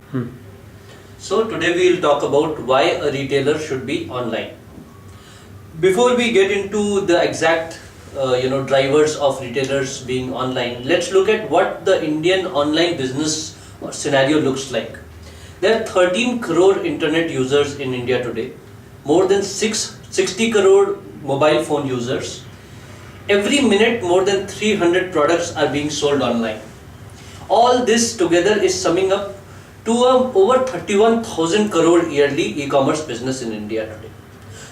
Hmm. So today we will talk about why a retailer should be online. Before we get into the exact drivers of retailers being online, let's look at what the Indian online business scenario looks like. There are 13 crore internet users in India today, more than 60 crore mobile phone users. Every minute more than 300 products are being sold online. All this together is summing up to over 31,000 crore yearly e-commerce business in India today.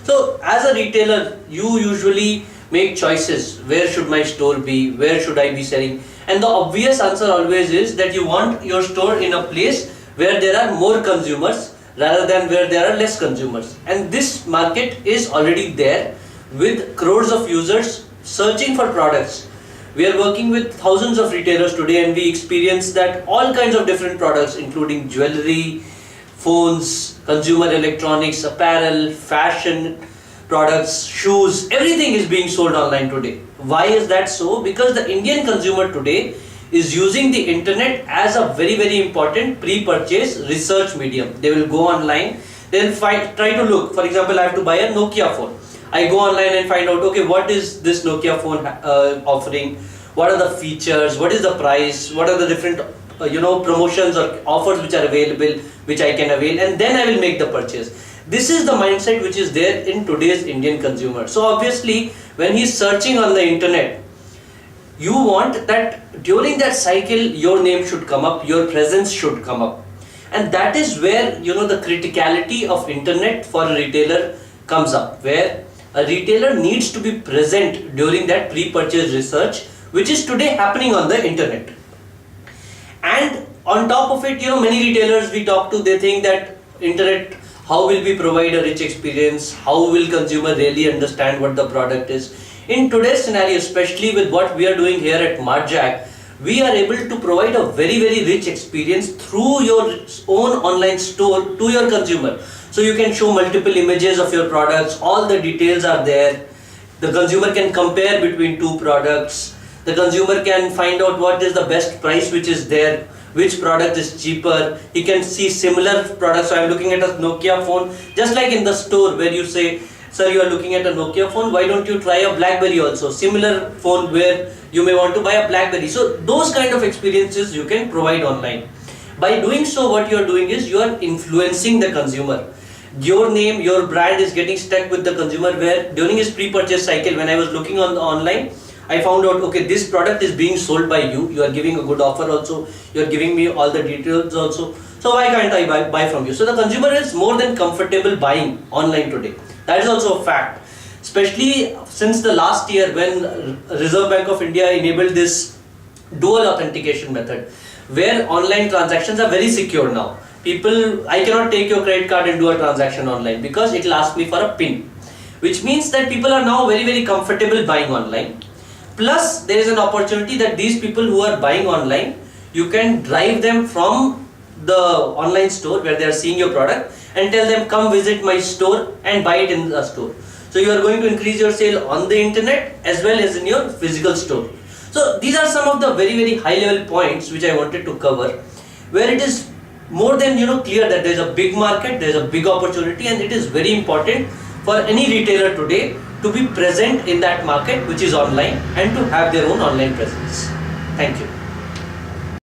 So as a retailer, you usually make choices. Where should my store be? Where should I be selling? And the obvious answer always is that you want your store in a place where there are more consumers rather than where there are less consumers. And this market is already there with crores of users searching for products. We are working with thousands of retailers today and we experience that all kinds of different products including jewelry, phones, consumer electronics, apparel, fashion products, shoes, everything is being sold online today. Why is that so? Because the Indian consumer today is using the internet as a very important pre-purchase research medium. They will go online, they'll try to look. For example, I have to buy a Nokia phone. I go online and find out, okay, what is this Nokia phone offering? What are the features? What is the price? What are the different promotions or offers which are available, which I can avail, and then I will make the purchase. This is the mindset which is there in today's Indian consumer. So obviously, when he's searching on the internet, you want that during that cycle, your name should come up, your presence should come up. And that is where, the criticality of internet for a retailer comes up, where a retailer needs to be present during that pre-purchase research, which is today happening on the internet. And on top of it, many retailers we talk to, they think that internet, how will we provide a rich experience? How will consumer really understand what the product is? In today's scenario, especially with what we are doing here at Martjack, we are able to provide a very rich experience through your own online store to your consumer. So you can show multiple images of your products, all the details are there. The consumer can compare between two products. The consumer can find out what is the best price which is there, which product is cheaper. He can see similar products. So I am looking at a Nokia phone, just like in the store where you say, sir, you are looking at a Nokia phone, why don't you try a BlackBerry also? Similar phone where you may want to buy a BlackBerry. So those kind of experiences you can provide online. By doing so, what you are doing is you are influencing the consumer. Your name, your brand is getting stuck with the consumer, where during his pre-purchase cycle, when I was looking on the online, I found out, okay, this product is being sold by you. You are giving a good offer also. You are giving me all the details also. So why can't I buy from you? So the consumer is more than comfortable buying online today. That is also a fact. Especially since the last year when Reserve Bank of India enabled this dual authentication method, where online transactions are very secure now. I cannot take your credit card and do a transaction online because it will ask me for a PIN. Which means that people are now very comfortable buying online. Plus, there is an opportunity that these people who are buying online, you can drive them from the online store where they are seeing your product and tell them, come visit my store and buy it in the store. So you are going to increase your sale on the internet as well as in your physical store. So these are some of the very high level points which I wanted to cover, where it is more than clear that there is a big market, there is a big opportunity, and it is very important for any retailer today to be present in that market which is online and to have their own online presence. Thank you.